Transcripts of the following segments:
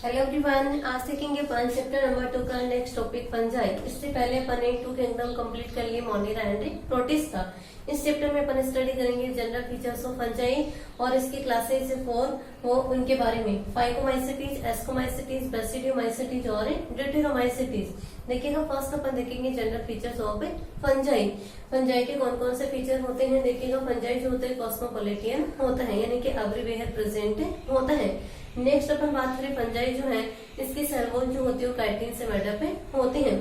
Hello everyone, आज सीखेंगे अपन chapter number 2 का नेक्स्ट टॉपिक फंजाई। इससे पहले अपन ने 2 किंगडम कंप्लीट कर लिए, मोनेरा एंड प्रोटिस्टा का। इस चैप्टर में अपन स्टडी करेंगे जनरल फीचर्स ऑफ फंजाई और इसकी क्लासेस 4 वो उनके बारे में, फाइकोमाइसिटीज, एस्कोमाइसिटीज, बेसिडियोमाइसिटीज और ड्यूटेरोमाइसिटीज। देखिएगा फर्स्ट अपन देखेंगे general features of fungi. Fungi के कौन कौन से फीचर होते हैं देखिएगा। फंजाई जो होता है कॉस्मोपोलिटियन होता है, यानी कि एवरीवेयर प्रेजेंट होता है। नेक्स्ट अपन बात करें फंजाई जो है, इसकी सेल वॉल जो होती है वो काइटिन से मेडअप होते हैं।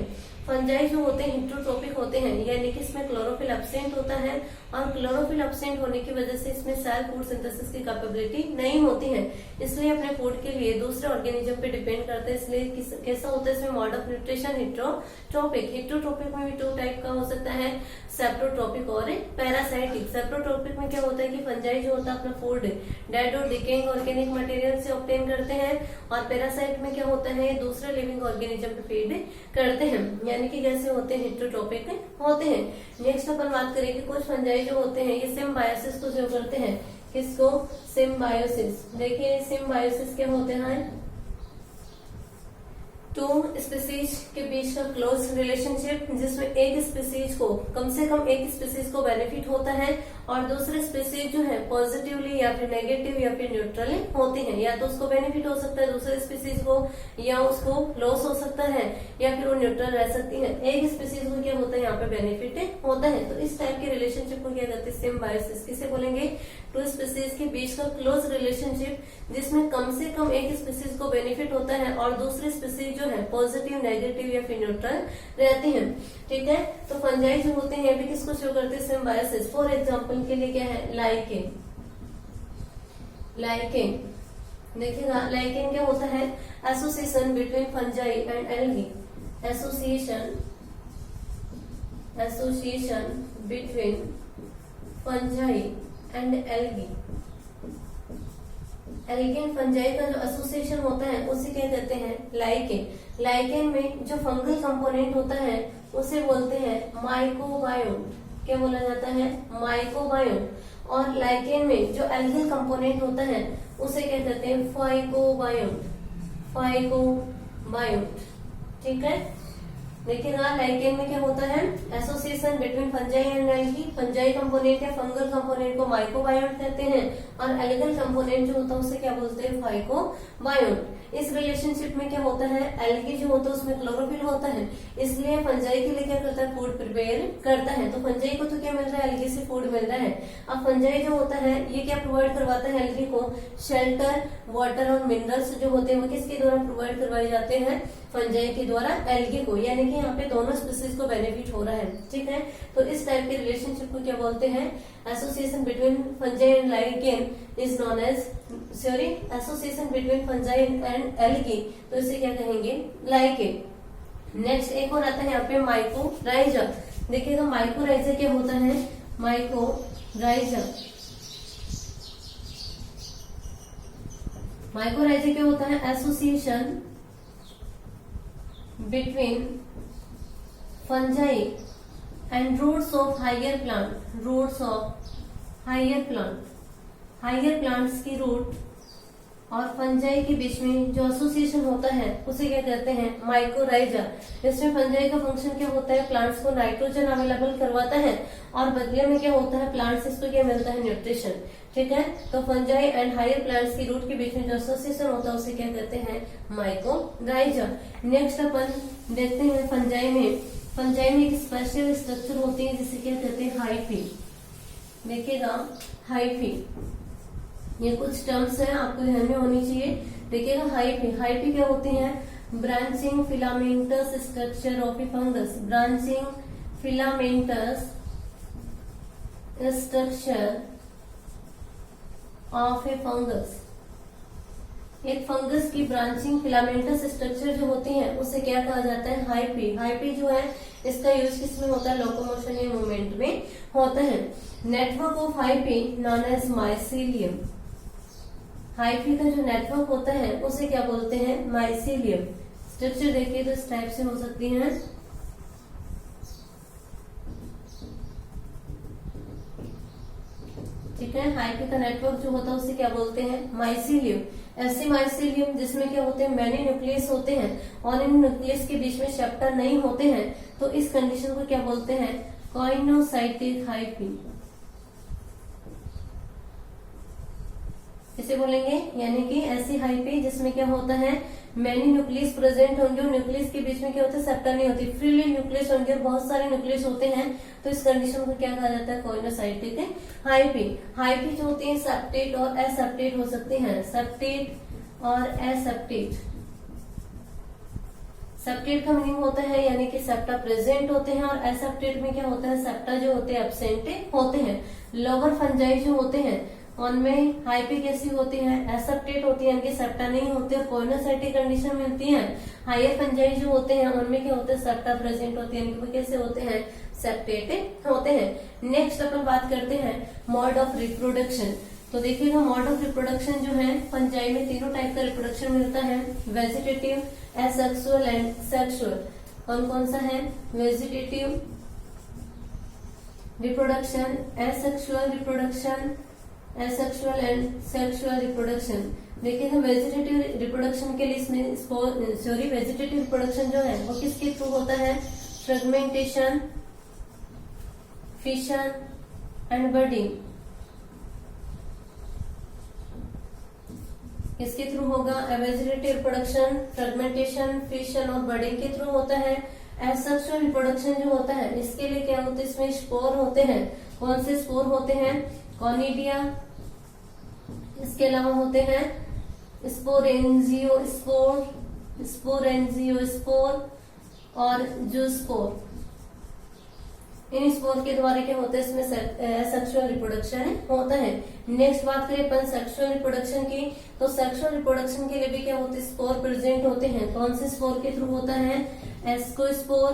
फंजाई जो होते हैं हेटेरोट्रोपिक होते हैं, यानी कि इसमें क्लोरोफिल एब्सेंट होता है और क्लोरोफिल एब्सेंट होने की वजह से इसमें सेल फूड सिंथेसिस की कैपेबिलिटी नहीं होती है, इसलिए अपने फूड के लिए दूसरे ऑर्गेनिज्म पे डिपेंड करते हैं। इसलिए कैसा होता है इसमें मोड ऑफ न्यूट्रिशन हेटेरोट्रोपिक। हेटेरोट्रोपिक में भी 2 टाइप का हो सकता है, सेप्टोट्रोपिक और पैरासाइटिक। सेप्टोट्रोपिक में क्या होता है कि फंजाई जो होता है अपना फूड डेड और डिकेइंग ऑर्गेनिक मटेरियल से ऑब्टेन करते हैं, और पैरासाइट में क्या होता है दूसरे लिविंग ऑर्गेनिज्म पे फीड करते हैं, यानी कि जैसे होते हैं हेटेरोट्रोपिक होते हैं। नेक्स्ट अपन बात करें कि कुछ फंजाई जो होते हैं ये सिम्बायोसिस को जो करते हैं, किसको? सिम्बायोसिस। देखिए सिम्बायोसिस क्या होते हैं, 2 स्पीसीज के बीच का क्लोज रिलेशनशिप, जिसमें एक स्पीसीज को कम से कम एक स्पीसीज को बेनिफिट होता है और दूसरे स्पीसीज जो है पॉजिटिवली या फिर नेगेटिव या फिर न्यूट्रली होते हैं। या तो उसको बेनिफिट हो सकता है दूसरे स्पीसीज को, या उसको लॉस हो सकता है, या फिर वो न्यूट्रल रह सकती है। एक स्पीसीज को क्या होता है यहाँ पे बेनिफिट होता है। तो इस टाइप के रिलेशनशिप को क्या कहते हैं? सिम्बायोसिस। किसे बोलेंगे? 2 स्पीसीज के बीच का क्लोज रिलेशनशिप, जिसमें कम से कम एक स्पीसीज को बेनिफिट होता है और दूसरी स्पीसीज जो है पॉजिटिव, नेगेटिव या फिर न्यूट्रल रहती हैं। ठीक है, तो फंजाई जो होते हैं अभी किसको शो करते हैं? सिम्बायोसिस। फॉर एग्जाम्पल के लिए क्या है? लाइकेन। लाइकेन देखिएगा, लाइकेन क्या होता है? Association between fungi and algae. Association between fungi and algae. Algae fungi का जो एसोसिएशन होता है उसे क्या कहते हैं? लाइकेन। लाइकेन में जो फंगल कंपोनेंट होता है उसे बोलते हैं माइकोबायोम। क्या बोला जाता है? माइकोबायोम। और लाइकेन में जो एल्गल कंपोनेंट होता है उसे क्या कहते हैं? फाइकोबायोम। फाइकोबायोम। ठीक है, देखिएगा लाइकेन में क्या होता है? Association between fungi and algae. Fungi component या फंगल कंपोनेंट को माइकोबायोट कहते हैं और एल्गल कंपोनेंट जो होता है उसे क्या बोलते हैं? फाइकोबायोट। इस रिलेशनशिप में क्या होता है? एल्गी जो होता है उसमें क्लोरोफिल होता है, इसलिए फंजाई के लिए क्या करता है? फूड प्रिपेयर करता है। तो फंजाई को तो क्या मिल रहा है? एल्गी से फूड मिल रहा है। अब फंजाई जो होता है ये क्या प्रोवाइड करवाता है एल्गी को? शेल्टर, वाटर और मिनरल्स जो होते हैं वो किसके द्वारा प्रोवाइड करवाए जाते हैं? फंजाई के द्वारा एल्गी को, यानी कि यहाँ पे दोनों स्पीसीज को बेनिफिट हो रहा है। ठीक है, तो इस टाइप के रिलेशनशिप को क्या बोलते हैं? Association between fungi and lichen is known as association between fungi and algae, तो इसे क्या कहेंगे? लाइकेन। नेक्स्ट एक और आता है यहाँ पे माइकोराइजा। देखिएगा माइकोराइजा क्या होता है? माइकोराइजा क्या होता है? Association between fungi and roots of higher plant. Roots of higher plants की रूट और फंजाई के बीच में जो एसोसिएशन होता है उसे क्या कहते हैं? माइकोराइजा। इसमें फंजाई का फंक्शन क्या होता है? प्लांट्स को नाइट्रोजन अवेलेबल करवाता है और बदले में क्या होता है? प्लांट्स इसको क्या मिलता है? न्यूट्रिशन। ठीक है, तो फंजाई एंड हायर प्लांट्स की रूट के बीच में जो एसोसिएशन होता है उसे क्या कहते हैं? माइकोराइजा। नेक्स्ट अपन देखते हैं फंजाई में एक स्पेशल स्ट्रक्चर होती है जिसे क्या कहते हैं? हाइफी। देखिएगा हाइफी, ये कुछ टर्म्स हैं आपको ध्यान में होनी चाहिए। देखिएगा हाइफी क्या होती है? Branching filamentous structure of A fungus. Branching filamentous structure of A fungus. एक फंगस की ब्रांचिंग फिलामेंटस स्ट्रक्चर जो होती है उसे क्या कहा जाता है? हाइफी। हाइफी जो है इसका यूज किसमें होता है? लोकोमोशन या मूवमेंट में होता है। Network of hyphae known as mycelium. Hyphae का जो नेटवर्क होता है उसे क्या बोलते हैं? माइसीलियम। स्ट्रक्चर देखिए तो इस टाइप से हो सकती है। ठीक है। हाइफी का नेटवर्क जो होता है उसे क्या बोलते हैं, माइसीलियम। ऐसे माइसीलियम जिसमें क्या होते हैं, मैनी न्यूक्लियस होते हैं और इन न्यूक्लियस के बीच में सेप्टा नहीं होते हैं, तो इस कंडीशन को क्या बोलते हैं, कॉइनोसाइटिक हाइफी। इसे बोलेंगे, यानी कि ऐसी हाइफी जिसमें क्या होता है, मैनी न्यूक्लियस प्रेजेंट होंगे और न्यूक्लियस के बीच में क्या होता है, सेप्टा नहीं होती, फ्रीली न्यूक्लियस होंगे, बहुत सारे न्यूक्लियस होते हैं, तो इस कंडीशन को क्या कहा जाता है, कॉइनोसाइटिक हाइफी। हाइफी जो होती है सेप्टेट और एसेप्टेट हो सकती हैं, सेप्टेट और एसेप्टेट। सेप्टेट का मीनिंग होता है यानी कि सेप्टा प्रेजेंट होते हैं, और एसेप्टेट में क्या होता है, सेप्टा जो होते हैं एब्सेंट होते हैं। लोअर फंजाई जो होते हैं उनमें हाइफी कैसी होती है, एसेप्टेट होती है, इनके सेप्टा नहीं होते और कॉइनोसाइटिक कंडीशन मिलती है। हायर फंजाई जो होते हैं उनमें क्या होता है, सेप्टा प्रेजेंट होती है, इनके कैसे होते हैं, सेप्टेट होते हैं। नेक्स्ट अपन बात करते हैं मोड ऑफ रिप्रोडक्शन। तो देखिएगा मोड ऑफ रिप्रोडक्शन जो है, फंजाई में तीनों टाइप का रिप्रोडक्शन मिलता है, वेजिटेटिव, एसेक्सुअल एंड सेक्सुअल। कौन कौन सा है, vegetative reproduction, asexual reproduction, asexual and sexual reproduction. देखिएगा वेजिटेटिव रिप्रोडक्शन के लिए इसमें वेजिटेटिव रिप्रोडक्शन जो है वो किसके थ्रू होता है, फ्रेगमेंटेशन, फिशन एंड बर्डिंग। किसके थ्रू होगा, वेजिटेटिव रिप्रोडक्शन फ्रेगमेंटेशन, फिशन और बर्डिंग के थ्रू होता है। एसेक्सुअल रिप्रोडक्शन जो होता है इसके लिए क्या होता है, इसमें स्पोर होते हैं। कौन से स्पोर होते हैं, कॉनिडिया, इसके अलावा होते हैं स्पोरेंजियोस्पोर, स्पोरेंजियोस्पोर और जूस्पोर। इन स्पोर के द्वारा क्या होता है, इसमें सेक्सुअल रिप्रोडक्शन होता है। नेक्स्ट बात करें अपन सेक्सुअल रिप्रोडक्शन की, तो सेक्सुअल रिप्रोडक्शन के लिए भी क्या होते हैं, स्पोर प्रेजेंट होते हैं। कौन से स्पोर के थ्रू होता है, ascospore,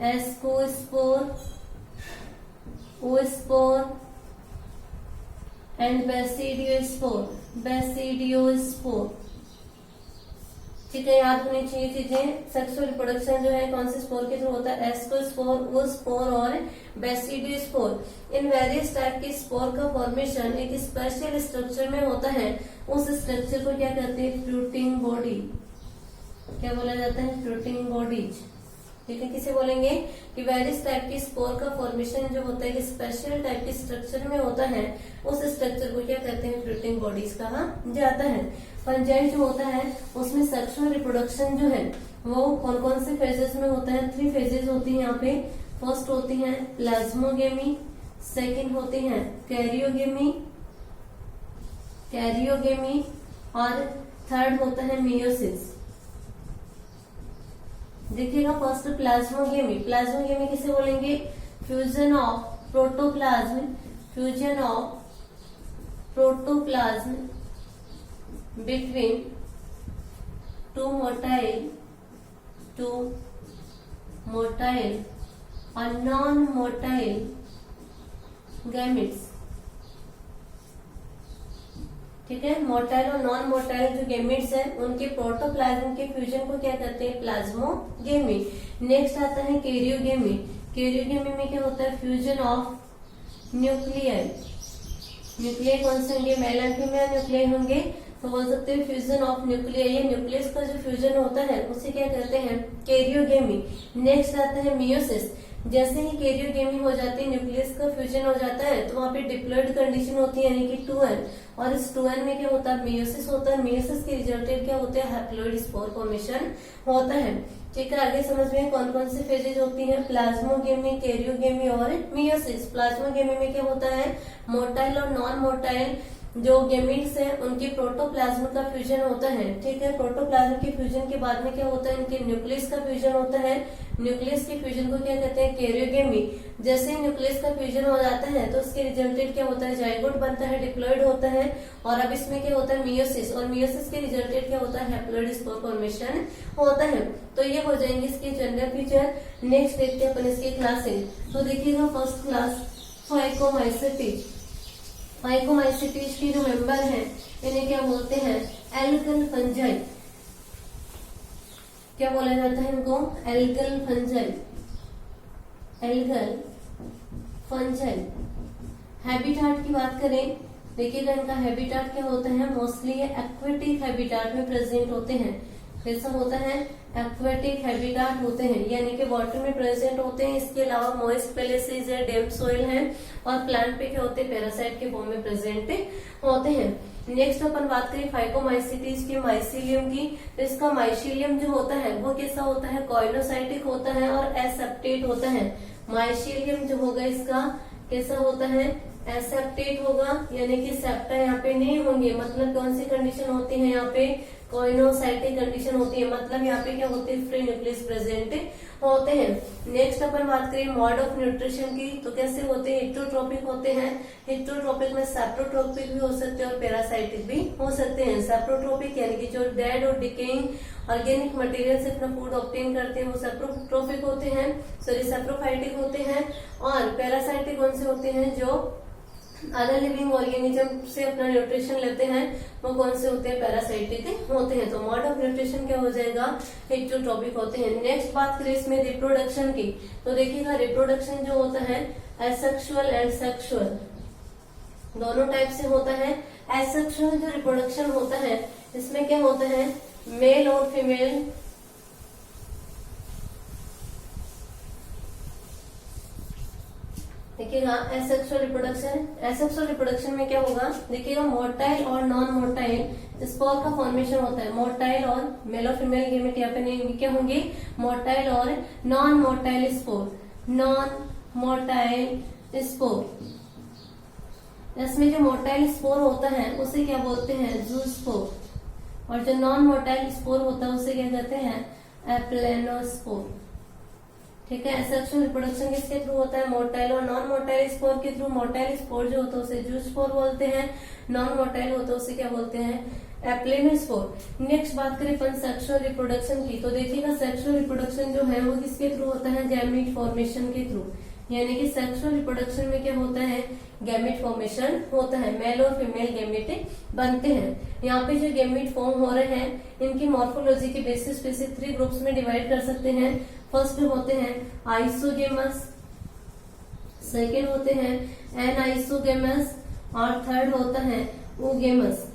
ascospore, oospore and basidiospore, basidiospore. ठीक है, याद होनी चाहिए चीजें। सेक्सुअल रिप्रोडक्शन जो है कौन से स्पोर के थ्रू होता है, एस्कोस्पोर, ओस्पोर और बेसिडियोस्पोर। इन वेरियस टाइप के स्पोर का फॉर्मेशन एक स्पेशल स्ट्रक्चर में होता है। उस स्ट्रक्चर को क्या कहते हैं, फ्रूटिंग बॉडी। क्या बोला जाता है, फ्रूटिंग बॉडीज। ठीक है, किसे बोलेंगे कि वेरियस टाइप की स्पोर का फॉर्मेशन जो होता है स्पेशल टाइप के स्ट्रक्चर में होता है, उस स्ट्रक्चर को क्या कहते हैं, फ्रूटिंग बॉडीज कहा जाता है। फंजाई जो होता है उसमें सेक्सुअल रिप्रोडक्शन जो है वो कौन कौन से फेजेस में होता है, 3 फेजेस होती है यहाँ पे। फर्स्ट होती है प्लाज्मोगेमी, सेकेंड होती है कैरियोगेमी, कैरियोगेमी और थर्ड होता है मियोसिस। देखिएगा फर्स्ट प्लाज्मोगेमी। प्लाज्मोगेमी किसे बोलेंगे, fusion of protoplasm, fusion of protoplasm between two motile और नॉन मोटाइल गैमेट्स। ठीक है, मोटाइल और नॉन मोटाइल जो गैमेट्स है उनके प्रोटोप्लाज्म के फ्यूजन को क्या कहते हैं, प्लाज्मोगेमी। नेक्स्ट आता है कैरियोगेमी। कैरियोगेमी में क्या होता है, फ्यूजन ऑफ न्यूक्लियाई। न्यूक्लियाई कौन से होंगे, मेल एंड फीमेल न्यूक्लियाई होंगे, तो बोल सकते हैं फ्यूजन ऑफ न्यूक्लियाई। ये न्यूक्लियस का जो फ्यूजन होता है उसे क्या कहते हैं, कैरियोगेमी। नेक्स्ट आता है मियोसिस। जैसे ही कैरियोगेमी हो जाती है, न्यूक्लियस का फ्यूजन हो जाता है, तो वहाँ पे डिप्लॉइड कंडीशन होती है यानी कि 2n, और इस 2n में क्या होता है, मियोसिस होता है। मियोसिस के रिजल्टेड क्या होते हैं, हैप्लॉइड स्पोर फॉर्मेशन होता है। ठीक है, आगे समझ में कौन कौन से फेजेज होती हैं, प्लाज्मोगेमी, कैरियोगेमी और मियोसिस। प्लाज्मोगेमी में क्या होता है, मोटाइल और नॉन मोटाइल जो गेमिट्स है उनके प्रोटोप्लाज्म का फ्यूजन होता है। ठीक है, प्रोटोप्लाज्म के फ्यूजन के बाद में क्या होता है, इनके न्यूक्लियस का फ्यूजन होता है। न्यूक्लियस के फ्यूजन को क्या कहते हैं, कैरियोगेमी। जैसे ही न्यूक्लियस का फ्यूजन हो जाता है तो उसके रिजल्टेड क्या होता है, जाइगोट बनता है, डिप्लॉइड होता है, और अब इसमें क्या होता है, मियोसिस, और मियोसिस के रिजल्टेड क्या होता है, हैप्लॉइड स्पोर फॉर्मेशन होता है। तो ये हो जाएंगे इसके जनरल फीचर। नेक्स्ट देखते हैं अपन इसकी क्लासेज। तो देखिएगा फर्स्ट क्लास फाइकोमाइसेटिस। फाइकोमाइसेटिस के जो मेंबर हैं इन्हें क्या बोलते हैं, एल्गल फंजाई। क्या बोला जाता है इनको, algal fungi, algal fungi. Habitat की बात करें, देखिएगा इनका हैबिटाट क्या होता है, मोस्टली ये एक्वेटिक हैबिटाट में प्रेजेंट होते हैं। कैसा होता है, एक्वेटिक हैबिटाट होते हैं, यानी कि वाटर में प्रेजेंट होते हैं। इसके अलावा मॉइस्ट प्लेसेस है, डैम्प सोइल है, और प्लांट पे क्या होते हैं, पैरासाइट के फॉर्म में प्रेजेंट होते हैं। नेक्स्ट अपन बात करें फाइकोमाइसीटीज की, माइसीलियम की, तो इसका माइसीलियम जो होता है वो कैसा होता है, कॉइनोसाइटिक होता है और एसेप्टेट होता है। माइसीलियम जो होगा इसका कैसा होता है, एसेप्टेट होगा, यानी कि सेप्टा यहाँ पे नहीं होंगे। मतलब कौन सी कंडीशन होती है यहाँ पे, कॉइनोसाइटिक कंडीशन होती है, मतलब यहाँ पे क्या होते हैं, फ्री न्यूक्लियस प्रेजेंट होते हैं। नेक्स्ट अपन बात करें मोड ऑफ न्यूट्रिशन की, तो कैसे होते हैं, हिट्रोट्रोपिक होते हैं। हिट्रोट्रोपिक में सेप्रोट्रोपिक भी हो सकते हैं और पैरासाइटिक भी हो सकते हैं। सेप्रोट्रोपिक यानी कि जो डेड और डिकेइंग ऑर्गेनिक मटेरियल से अपना फूड ऑब्टेन करते हैं वो सेप्रोट्रोपिक होते हैं, सॉरी सेप्रोफाइटिक होते हैं। और पैरासाइटिक कौन से होते हैं, जो अदर लिविंग ऑर्गेनिज्म से अपना न्यूट्रिशन लेते हैं, वो कौन से होते हैं, पैरासाइटिक होते हैं। तो मोड ऑफ न्यूट्रिशन क्या हो जाएगा, हेटेरोट्रॉपिक होते हैं। नेक्स्ट बात करें इसमें रिप्रोडक्शन की, तो देखिएगा रिप्रोडक्शन जो होता है एसेक्सुअल एंड सेक्सुअल दोनों टाइप से होता है। एसेक्सुअल जो रिप्रोडक्शन होता है इसमें क्या होता है, मेल और फीमेल देखिएगा। एसेक्सुअल रिप्रोडक्शन में क्या होगा, देखिएगा मोटाइल और नॉन मोटाइल स्पोर का फॉर्मेशन होता है। मोटाइल और मेल और फीमेल गेमेट यहाँ पे नहीं क्या होंगे, मोटाइल और non motile spore. Non motile spore, इसमें जो मोटाइल स्पोर होता है उसे क्या बोलते हैं, जू स्पोर, और जो नॉन मोटाइल स्पोर होता है उसे क्या कहते हैं, एप्लेनोस्पोर। ठीक है, एसेक्सुअल रिप्रोडक्शन किसके थ्रू होता है, मोटाइल और नॉन मोटाइल स्पोर के थ्रू। मोटाइल स्पोर जो होता है उसे जू स्पोर बोलते हैं, नॉन मोटाइल होता है उसे क्या बोलते हैं, एप्लेनोस्पोर। नेक्स्ट बात करें अपन सेक्सुअल रिप्रोडक्शन की, तो देखिएगा सेक्सुअल रिप्रोडक्शन जो है वो किसके थ्रू होता है, गैमेट फॉर्मेशन के थ्रू। यानी कि सेक्सुअल रिप्रोडक्शन में क्या होता है, गैमेट फॉर्मेशन होता है, मेल और फीमेल गैमेट बनते हैं। यहाँ पे जो गैमेट फॉर्म हो रहे हैं इनकी मॉर्फोलॉजी के बेसिस पे से 3 ग्रुप्स में डिवाइड कर सकते हैं। फर्स्ट होते हैं आइसोगेमस, सेकेंड होते हैं एनआइसोगेमस, और थर्ड होता है ओगेमस।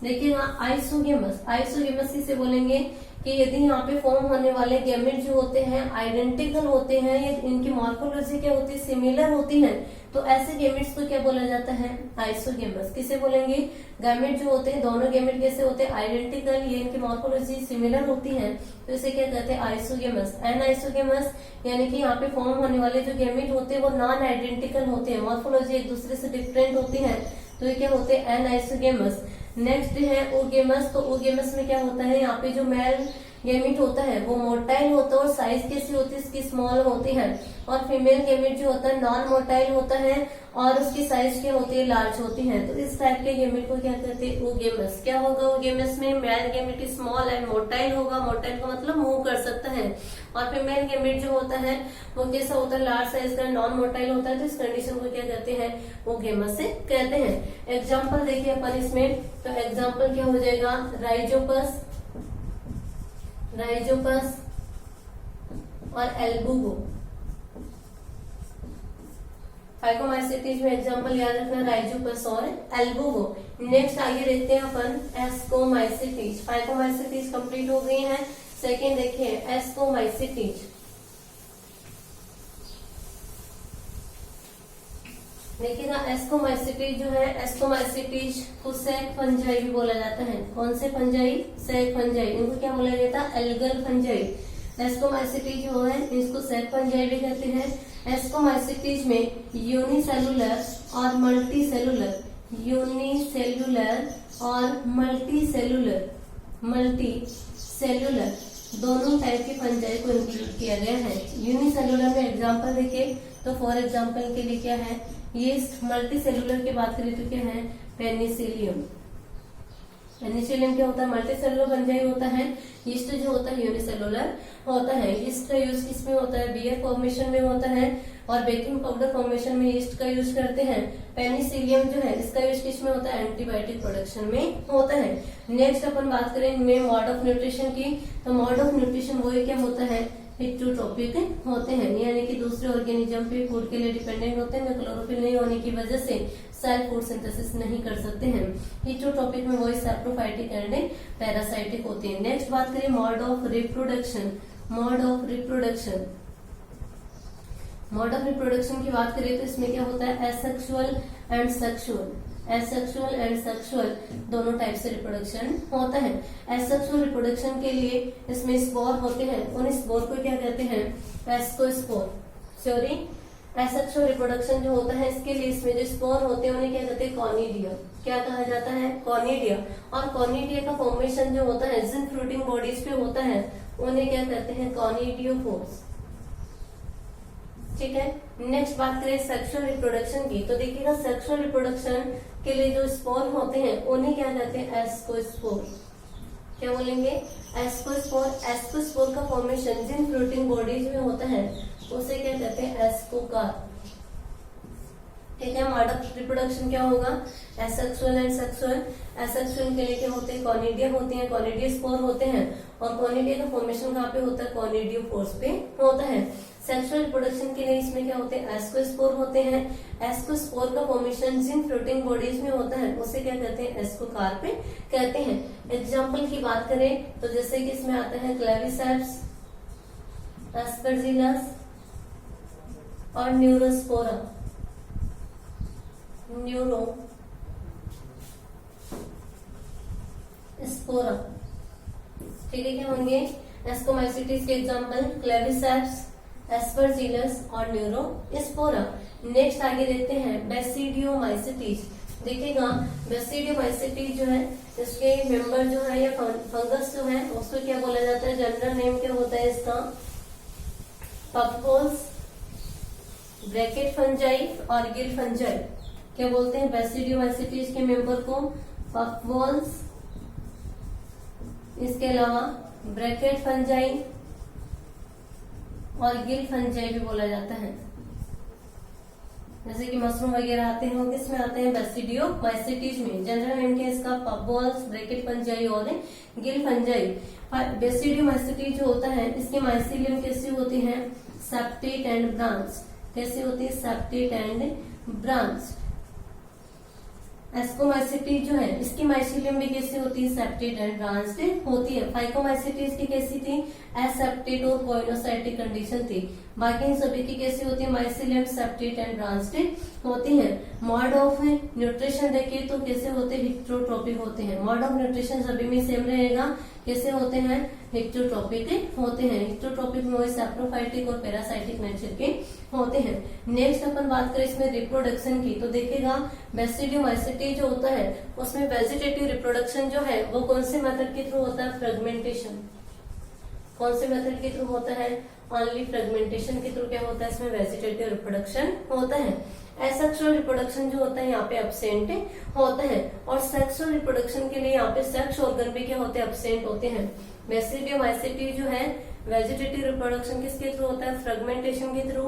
देखिएगा आइसोगेमस किसे बोलेंगे कि यदि यहाँ पे फॉर्म होने वाले गैमेट जो होते हैं आइडेंटिकल होते हैं या इनकी मॉर्फोलॉजी क्या होती है, सिमिलर होती है, तो ऐसे गैमेट्स को क्या बोला जाता है, आइसोगेमस। किसे बोलेंगे, गैमेट जो होते हैं दोनों गैमेट कैसे होते हैं, आइडेंटिकल, ये इनकी मॉर्फोलॉजी सिमिलर होती है, तो इसे क्या कहते हैं, आइसोगेमस। एनआइसोगेमस यानी कि यहाँ पे फॉर्म होने वाले जो गैमेट होते हैं वो नॉन आइडेंटिकल होते हैं, मॉर्फोलॉजी एक दूसरे से डिफरेंट होती है, तो ये क्या होते हैं, एनआइसोगेमस। नेक्स्ट है ओगेमस, तो ओगेमस में क्या होता है, यहाँ पे जो मेल गैमेट होता है वो मोटाइल होता है और साइज कैसी होती है, इसकी स्मॉल होती है, और फीमेल गैमेट जो होता है नॉन मोटाइल होता है और उसकी साइज क्या होती है, लार्ज होती है। तो इस टाइप के गैमेट को क्या कहते हैं, ओगेमस। क्या होगा ओगेमस में, male gamete small and motile होगा, मोटाइल का मतलब मूव कर सकता है, और फीमेल गैमेट जो होता है वो कैसा होता है, लार्ज साइज का, नॉन मोटाइल होता है, तो इस कंडीशन को क्या कहते हैं, ओगेमस से कहते हैं। एग्जाम्पल देखिए अपन इसमें, तो एग्जाम्पल क्या हो जाएगा, राइजोपस और एल्बुगो। फाइकोमाइसीटीज में एग्जांपल याद रखना, राइजोपस और एल्बुगो। नेक्स्ट आगे देखते हैं अपन एस्कोमाइसीटीज। फाइकोमाइसीटीज कंप्लीट हो गई है। सेकेंड देखिए एस्कोमाइसीटीज। देखिएगा एस्कोमाइसीटीज जो है, एस्कोमाइसीटीज को सैक फंजाई भी बोला जाता है। कौन से फंजाई, सैक फंजाई, इनको क्या बोला जाता है, एल्गल फंजाई। एस्कोमाइसीटीज जो है इसको सैक फंजाई भी कहते हैं। एस्कोमाइसीटीज में यूनिसेलुलर और मल्टीसेलुलर, मल्टीसेलुलर दोनों टाइप के फंजाई को इंक्लूड किया गया है। यूनिसेलुलर में एग्जांपल देखिए, तो फॉर एग्जांपल के लिए क्या है, यीस्ट। मल्टी सेलुलर की बात करें तो क्या है, पेनिसिलियम। पेनिसिलियम क्या होता है, मल्टी सेलुलर फंजाई होता है। यीस्ट जो होता है यूनिसेलुलर होता है। यीस्ट का यूज किसमें होता है, बियर फॉर्मेशन में होता है, और बेकिंग पाउडर फॉर्मेशन में यीस्ट का यूज करते हैं। पेनिसिलियम जो है इसका यूज किसमें होता है, एंटीबायोटिक प्रोडक्शन में होता है। नेक्स्ट अपन बात करें इनमें मोड ऑफ न्यूट्रिशन की, तो मोड ऑफ न्यूट्रिशन वो क्या होता है, हेटेरोट्रॉपिक होते हैं, यानी कि दूसरे ऑर्गेनिज्म पे फूड के लिए डिपेंडेंट होते हैं, वे क्लोरोफिल नहीं होने की वजह से सेल्फ फूड सिंथेसिस नहीं कर सकते हैं। हेटेरोट्रॉपिक में वही सैप्रोफाइटिक एंड पैरासाइटिक होते हैं। नेक्स्ट बात करें mode of reproduction. Mode of reproduction, mode of reproduction की बात करें तो इसमें क्या होता है, asexual and sexual. Asexual and sexual दोनों टाइप से रिप्रोडक्शन होता है। एसेक्सुअल रिप्रोडक्शन के लिए इसमें स्पोर होते हैं, उन स्पोर को क्या कहते हैं, एस्कोस्पोर। सॉरी, एसेक्सुअल रिप्रोडक्शन जो होता है इसके लिए इसमें जो स्पोर होते हैं उन्हें क्या कहते हैं, कॉनिडिया। क्या कहा जाता है, कॉनिडिया। और कॉनिडिया का फॉर्मेशन जो होता है जिन फ्रूटिंग बॉडीज पे होता है उन्हें क्या कहते हैं, कॉनिडियोफोर्स। ठीक है। नेक्स्ट बात करें सेक्सुअल रिप्रोडक्शन की, तो देखिएगा सेक्सुअल रिप्रोडक्शन के लिए जो स्पोर होते हैं उन्हें क्या कहते हैं, एस्कोस्पोर। क्या बोलेंगे, एस्कोस्पोर। एस्कोस्पोर का फॉर्मेशन जिन फ्रूटिंग बॉडीज में होता है उसे क्या कहते हैं, एस्कोकार। ठीक है। मोड ऑफ रिप्रोडक्शन क्या होगा, एसेक्सुअल एंड सेक्सुअल। एसेक्सुअल के लिए क्या होते हैं, कॉनिडिया होती है, कॉनिडियो स्पोर होते हैं। और कॉनिडिया का फॉर्मेशन कहाँ पे होता है, कॉनिडियोफोर्स पे होता है। सेक्सुअल रिप्रोडक्शन के लिए इसमें क्या होते हैं, एस्कोस्पोर होते हैं। एस्कोस्पोर का फॉर्मेशन जिन फ्रूटिंग बॉडीज में होता है उसे क्या कहते हैं, एस्कोकार पे कहते हैं। एग्जाम्पल की बात करें तो जैसे कि इसमें आता है क्लेविसेप्स, एस्परजिलस और न्यूरोस्पोरा। स्पोरा। ठीक है। क्या होंगे, एस्कोमाइसिटीज के एग्जाम्पल क्लेविसेप्स, एस्परजिलस और न्यूरोस्पोरा। नेक्स्ट आगे देखते हैं बेसिडियोमाइसिटीज। देखिएगा बेसिडियोमाइसिटीज जो है इसके मेंबर जो है या फंगस जो है उसको क्या बोला जाता है, जनरल नेम क्या होता है इसका, पफबॉल्स, ब्रैकेट फंजाई और गिल फंजाई। क्या बोलते हैं, बेसिडियोमाइसिटीज के मेंबर को पफबॉल्स, इसके अलावा ब्रैकेट फंजाई और गिल फंजाई भी बोला जाता है। जैसे कि मशरूम वगैरह आते हैं वो किसमें आते हैं, बेसिडियोमाइसिटीज में। जनरल नेम क्या है इसका, पफबॉल्स, ब्रैकेट फंजाई और गिल फंजाई। बेसिडियोमाइसिटीज जो होता है इसकी माइसिलियम कैसी होती है, सेप्टेट एंड ब्रांच। कैसी होती है, सेप्टेट एंड ब्रांच। एस्कोमाइसिटीज जो है इसकी माइसिलियम भी कैसी होती है, सेप्टेट एंड ब्रांच्ड होती है। फाइकोमाइसिटीज की कैसी थी, एसेप्टेट और कोइनोसाइटिक कंडीशन थी। बाकी इन सभी की कैसी होती है, माइसिलियम, सेप्टेट एंड ब्रांच्ड होती है। मोड ऑफ न्यूट्रिशन देखिए तो कैसे होते हैं, हेटेरोट्रॉपिक होते हैं। मोड ऑफ न्यूट्रिशन सभी में सेम रहेगा, कैसे होते हैं, हेटेरोट्रॉपिक होते हैं। हेटेरोट्रॉपिक में वही सैप्रोफाइटिक और पैरासाइटिक नेचर के होते हैं। नेक्स्ट अपन बात करें इसमें रिप्रोडक्शन की, तो देखिएगा बेसिडियोमाइसिटी जो होता है उसमें वेजिटेटिव रिप्रोडक्शन जो है वो कौन से मेथड के थ्रू होता है, फ्रेगमेंटेशन। कौन से मेथड के थ्रू होता है, ओनली फ्रेगमेंटेशन के थ्रू क्या होता है, इसमें वेजिटेटिव रिप्रोडक्शन होता है। एसेक्सुअल रिप्रोडक्शन जो होता है यहाँ पे एब्सेंट होता है। और सेक्सुअल रिप्रोडक्शन के लिए यहाँ पे सेक्स ऑर्गन पे क्या होते हैं, एब्सेंट होते हैं। बेसिडियोमाइसिटी जो है वेजिटेटिव रिप्रोडक्शन किसके थ्रू होता है, फ्रेगमेंटेशन के थ्रू।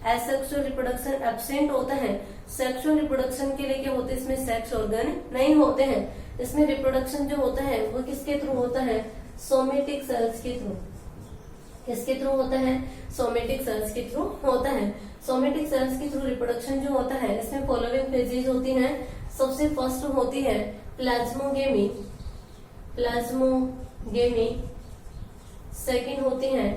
एसेक्सुअल रिप्रोडक्शन एब्सेंट होता है। सेक्सुअल रिप्रोडक्शन के लिए क्या होते हैं, इसमें सेक्स ऑर्गन नहीं होते हैं। इसमें रिप्रोडक्शन जो होता है वो किसके थ्रू होता है, सोमेटिक सेल्स के थ्रू। किसके थ्रू होता है, सोमेटिक सेल्स के थ्रू होता है। सोमेटिक सेल्स के थ्रू रिप्रोडक्शन जो होता है इसमें फॉलोइंग फेजेज होती हैं। सबसे फर्स्ट होती है प्लाज्मोगेमी। प्लाज्मोगेमी। सेकंड होती है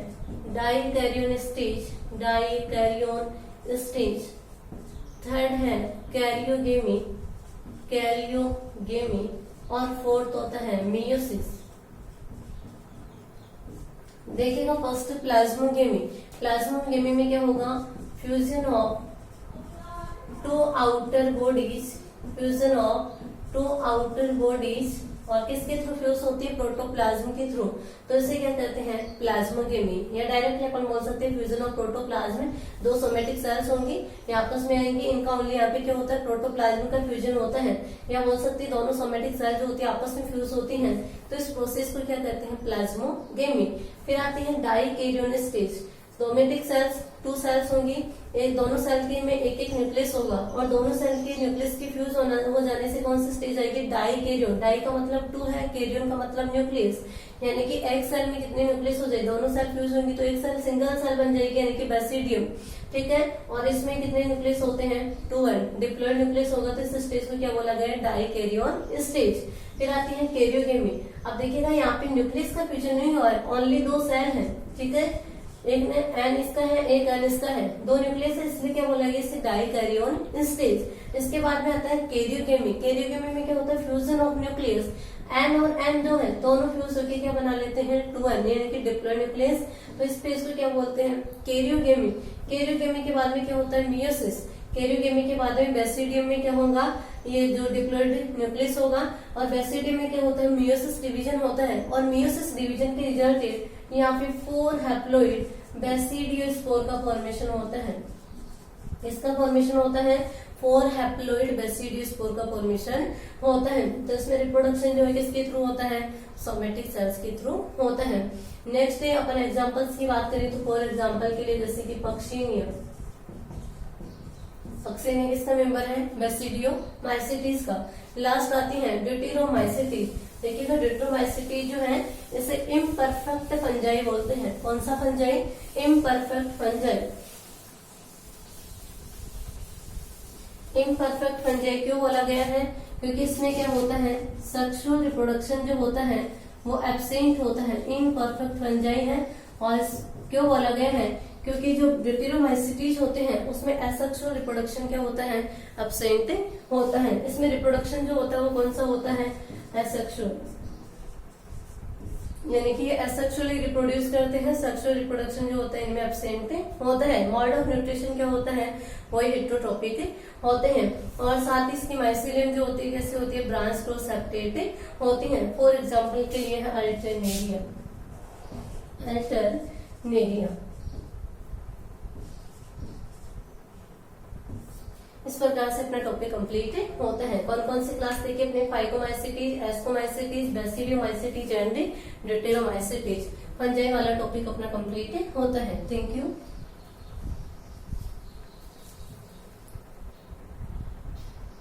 dikaryon stage. Dikaryon stage. Third है कैरियोगेमी। कैरियोगेमी। और फोर्थ होता है मियोसिस। देखिएगा फर्स्ट प्लाज्मोगेमी। प्लाज्मोगेमी में क्या होगा, fusion of two outer bodies. Fusion of two outer bodies. और किसके थ्रू फ्यूज होती है, प्रोटोप्लाज्म के थ्रू। तो इसे क्या कहते हैं, प्लाज्मोगेमी। या डायरेक्टली अपन बोल सकते हैं फ्यूजन ऑफ प्रोटोप्लाज्म। दो सोमेटिक सेल्स होंगी, ये आपस में आएंगी, इनका ओनली यहाँ पे क्या होता है, प्रोटोप्लाज्म का फ्यूजन होता है। या बोल सकते हैं दोनों सोमेटिक सेल्स जो होती है आपस में फ्यूज होती हैं, तो इस प्रोसेस को क्या कहते हैं, प्लाज्मोगेमी। फिर आती है dikaryon stage. Somatic cells 2 cells होंगी, एक दोनों सेल के में एक एक न्यूक्लियस होगा और दोनों सेल के न्यूक्लियस की फ्यूज हो जाने से कौन सी स्टेज आएगी, डाई कैरियन। डाई का मतलब 2 है, कैरियन का मतलब न्यूक्लियस, यानी कि एक सेल में कितने न्यूक्लियस हो जाए, दोनों सेल फ्यूज होंगी तो एक सेल सिंगल सेल बन जाएगी यानी कि बेसिडियम। ठीक है, और इसमें कितने न्यूक्लियस होते हैं, 2n। डिप्लॉयड न्यूक्लियस होगा तो इस स्टेज को क्या बोला गया है, डाई कैरियन स्टेज। फिर आती है कैरियोगेमी। अब देखिएगा यहाँ पे न्यूक्लियस का फ्यूजन नहीं हुआ है, ओनली 2 सेल है। ठीक है, एक में एन इसका है, एक एन इसका है, 2 न्यूक्लियस है, इसलिए क्या बोला गया, इसे डाई कैरियन स्टेज। इसके बाद में आता है कैरियोगेमी। कैरियोगेमी में क्या होता है, फ्यूजन ऑफ न्यूक्लियस। एन और एन जो है दोनों फ्यूज होकर क्या बना लेते हैं, 2n, यानी कि डिप्लॉयड न्यूक्लियस। तो इस फेज को क्या बोलते हैं, कैरियोगेमी। कैरियोगेमी के बाद में क्या होता है, मियोसिस। कैरियोगेमी के बाद में बेसिडियम में क्या होगा, ये जो डिप्लॉयड न्यूक्लियस होगा, और बेसिडियम में क्या होता है, मियोसिस डिवीजन होता है। और मियोसिस डिवीजन के रिजल्ट यहाँ पे 4 हैप्लॉइड बेसिडियोस्पोर का फॉर्मेशन होता है। इसका फॉर्मेशन होता है 4 हैप्लॉइड बेसिडियोस्पोर का फॉर्मेशन होता है। तो इसमें रिप्रोडक्शन जो है किसके थ्रू होता है, सोमेटिक सेल्स के थ्रू होता है। नेक्स्ट है अपन एग्जांपल्स की बात करें तो फॉर एग्जांपल के लिए जैसे कि पक्षीनिया। पक्षीनिया किसका मेंबर है, बेसिडियोमाइसिटीज का। लास्ट आती है ड्यूटेरोमाइसिटीज। देखिएगा ड्यूटेरोमाइसिटीज जो है इसे इम्परफेक्ट फंजाई बोलते हैं। कौन सा fungi, imperfect fungi. Imperfect fungi क्यों बोला गया है, क्योंकि इसमें क्या होता है, सेक्सुअल रिप्रोडक्शन जो होता है वो एब्सेंट होता है, इम्परफेक्ट फंजाई है। और क्यों बोला गया है, क्योंकि जो ड्यूटेरोमाइसिटीज होते हैं उसमें एसेक्सुअल रिप्रोडक्शन क्या होता है, एब्सेंट होता है। इसमें रिप्रोडक्शन जो होता है वो कौन सा होता है, एसेक्सुअल, यानी कि ये एसेक्सुअली रिप्रोड्यूस करते हैं। सेक्सुअल रिप्रोडक्शन जो होता है इनमें एब्सेंट होता है। मोड ऑफ न्यूट्रिशन क्या होता है, वही हेटेरोट्रोपिक होते हैं। और साथ ही इसकी माइसिलियम जो होती है कैसे होती है, ब्रांच क्रॉस सेप्टेट होती है। फॉर एग्जाम्पल के लिए है अल्टरनेरिया। अल्टरनेरिया इस प्रकार से अपना टॉपिक कंप्लीट होता है। कौन कौन सी क्लास देखिए अपने, phycomycetes, ascomycetes, basidiomycetes and deuteromycetes. Fungi वाला टॉपिक अपना कंप्लीट होता है। Thank you.